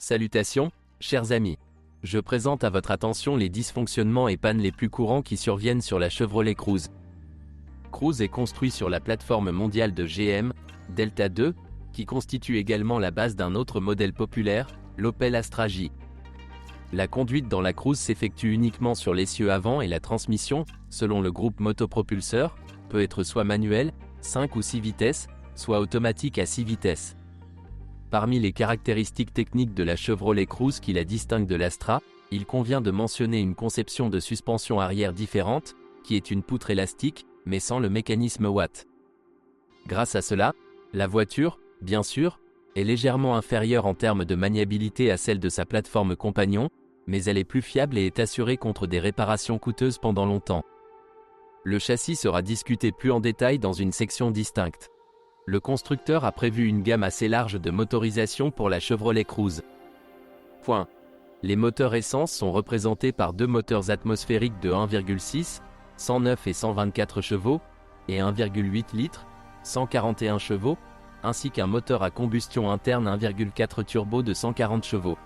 Salutations, chers amis. Je présente à votre attention les dysfonctionnements et pannes les plus courants qui surviennent sur la Chevrolet Cruze. Cruze est construit sur la plateforme mondiale de GM, Delta II, qui constitue également la base d'un autre modèle populaire, l'Opel Astra J. La conduite dans la Cruze s'effectue uniquement sur l'essieu avant et la transmission, selon le groupe motopropulseur, peut être soit manuelle, 5 ou 6 vitesses, soit automatique à 6 vitesses. Parmi les caractéristiques techniques de la Chevrolet Cruze qui la distinguent de l'Astra, il convient de mentionner une conception de suspension arrière différente, qui est une poutre élastique, mais sans le mécanisme Watt. Grâce à cela, la voiture, bien sûr, est légèrement inférieure en termes de maniabilité à celle de sa plateforme compagnon, mais elle est plus fiable et est assurée contre des réparations coûteuses pendant longtemps. Le châssis sera discuté plus en détail dans une section distincte. Le constructeur a prévu une gamme assez large de motorisation pour la Chevrolet Cruze. Les moteurs essence sont représentés par deux moteurs atmosphériques de 1,6, 109 et 124 chevaux, et 1,8 litres, 141 chevaux, ainsi qu'un moteur à combustion interne 1,4 turbo de 140 chevaux.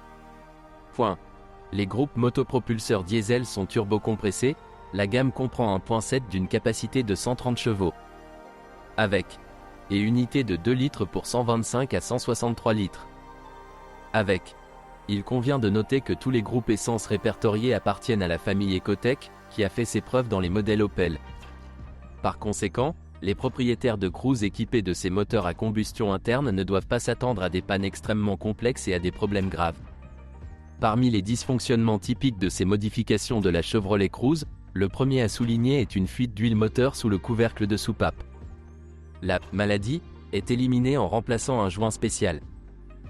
Les groupes motopropulseurs diesel sont turbocompressés, la gamme comprend un 1.7 d'une capacité de 130 chevaux. Avec et unité de 2 litres pour 125 à 163 litres. Avec. Il convient de noter que tous les groupes essence répertoriés appartiennent à la famille Ecotec, qui a fait ses preuves dans les modèles Opel. Par conséquent, les propriétaires de Cruze équipés de ces moteurs à combustion interne ne doivent pas s'attendre à des pannes extrêmement complexes et à des problèmes graves. Parmi les dysfonctionnements typiques de ces modifications de la Chevrolet Cruze, le premier à souligner est une fuite d'huile moteur sous le couvercle de soupape. La maladie est éliminée en remplaçant un joint spécial.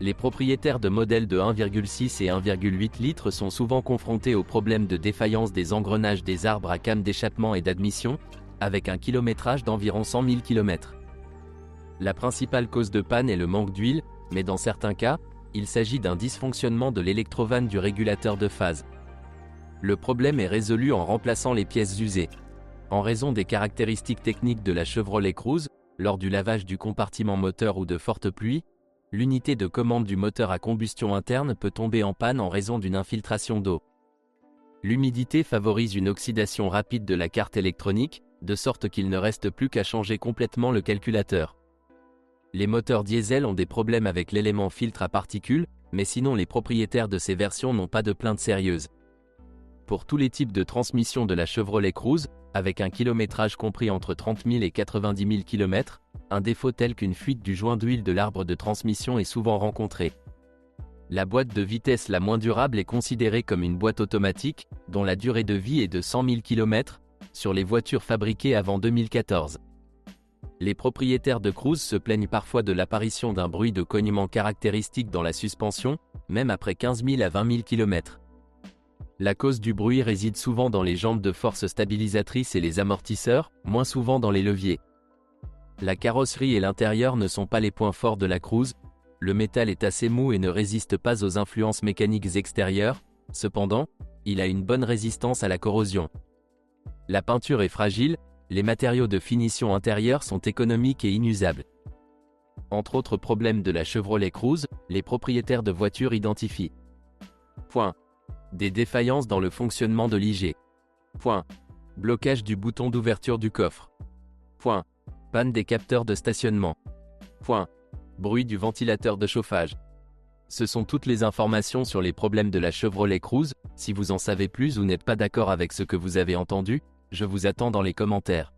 Les propriétaires de modèles de 1,6 et 1,8 litres sont souvent confrontés au problème de défaillance des engrenages des arbres à cames d'échappement et d'admission, avec un kilométrage d'environ 100 000 km. La principale cause de panne est le manque d'huile, mais dans certains cas, il s'agit d'un dysfonctionnement de l'électrovanne du régulateur de phase. Le problème est résolu en remplaçant les pièces usées. En raison des caractéristiques techniques de la Chevrolet Cruze, lors du lavage du compartiment moteur ou de fortes pluies, l'unité de commande du moteur à combustion interne peut tomber en panne en raison d'une infiltration d'eau. L'humidité favorise une oxydation rapide de la carte électronique, de sorte qu'il ne reste plus qu'à changer complètement le calculateur. Les moteurs diesel ont des problèmes avec l'élément filtre à particules, mais sinon les propriétaires de ces versions n'ont pas de plaintes sérieuses. Pour tous les types de transmission de la Chevrolet Cruze, avec un kilométrage compris entre 30 000 et 90 000 km, un défaut tel qu'une fuite du joint d'huile de l'arbre de transmission est souvent rencontré. La boîte de vitesse la moins durable est considérée comme une boîte automatique, dont la durée de vie est de 100 000 km, sur les voitures fabriquées avant 2014. Les propriétaires de Cruze se plaignent parfois de l'apparition d'un bruit de cognement caractéristique dans la suspension, même après 15 000 à 20 000 km. La cause du bruit réside souvent dans les jambes de force stabilisatrices et les amortisseurs, moins souvent dans les leviers. La carrosserie et l'intérieur ne sont pas les points forts de la Cruze, le métal est assez mou et ne résiste pas aux influences mécaniques extérieures, cependant, il a une bonne résistance à la corrosion. La peinture est fragile, les matériaux de finition intérieure sont économiques et inusables. Entre autres problèmes de la Chevrolet Cruze, les propriétaires de voitures identifient. Des défaillances dans le fonctionnement de l'IG. Blocage du bouton d'ouverture du coffre. Panne des capteurs de stationnement. Bruit du ventilateur de chauffage. Ce sont toutes les informations sur les problèmes de la Chevrolet Cruze. Si vous en savez plus ou n'êtes pas d'accord avec ce que vous avez entendu, je vous attends dans les commentaires.